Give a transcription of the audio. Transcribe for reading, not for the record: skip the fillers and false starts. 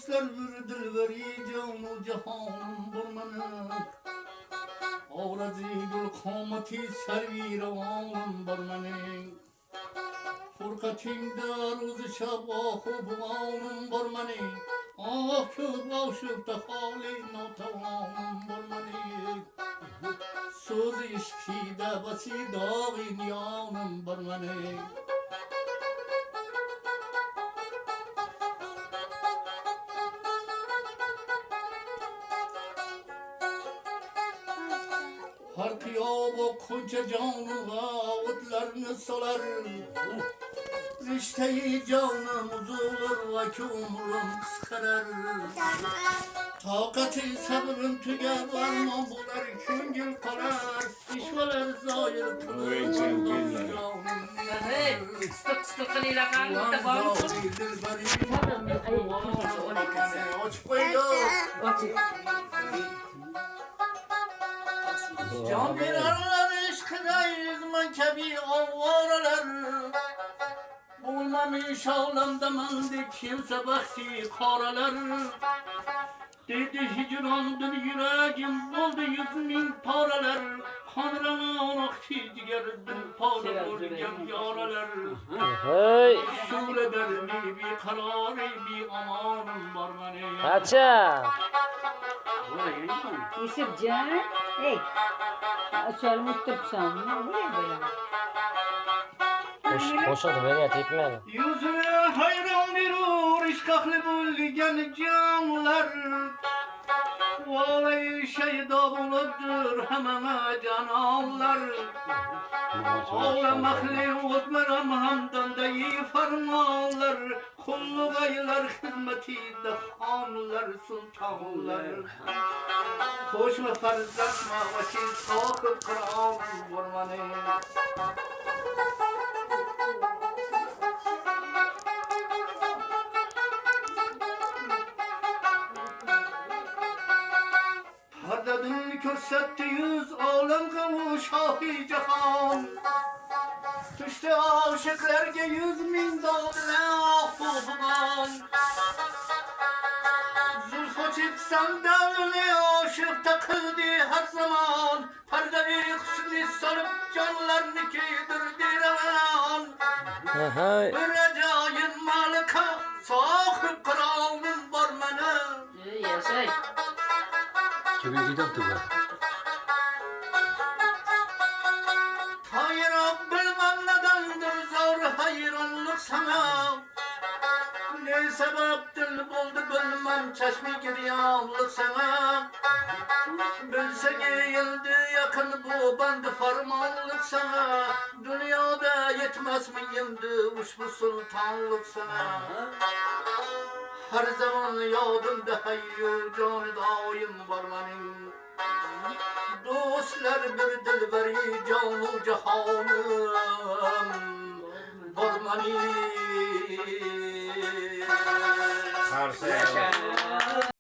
Dostlar bir dilberi canu cihanım burmanı Avrazidul kamati servi ravanım burmanı Furkatimde ruz şabahı buğanım burmanı Aşık aşık da hali natavanım burmanı Söz işkide basi dağın yanım burmanı Har kıyaba koca canlığa otlarını salar Rişteyi canım uzulur ve ki umrum kıskarar Takati sabrım tüge varma bular küngül karar İşveler zahir kılır canım Hey, stok kanila kan tabang. Can verenler ışkıdayız mankebi avvaralar Bulmamış ağlamda mandı kimse bakti karalar Dedi hicrandın yüreğim buldu 100.000 paralar Kanrama akti ciğerdin para vurgen yaralar Hey. Şul eder mi bir kararı bir amanım var bana Kaça. Yusufcan, hey, soalnya mutlupsan, ne böyle? Koşadı beni yat etmedi. Yüzüne hayran bir işkaklı bulgen canlar Vallahi şeyda bulupdur hemen cananlar Ağlamaklı otmaram hamdan da iyi farmanlar Kulluk aylar hizmetinde hanlar sultanlar Koşma farzatma vakit takıp Kur'an vurmanı Hardadın körsetti yüz alem kavu şahi cihan Düştü aşıklarga 100.000 dağdına ahbuğuman Zülfü çıksam devrini aşık takıldı her zaman Perde kısmı sarıp canlarını kiydirdi revan Hey. Bıracayın malika sahip kralın barmanı Yaşay. Kimin gidiyordu bu? Hayır bilmem nedendir zor hayranlık sana Ne sebeptir buldu bilmem çeşmi giryanlık sana Bilse giyildi yakın bu bandı farmanlık sana Dünyada yetmez mi yindi uçbu sultanlık sana Her zaman yadımda hayyu canı daim var benim Dostlar bir dilberi canı cihanım var benim Karşı.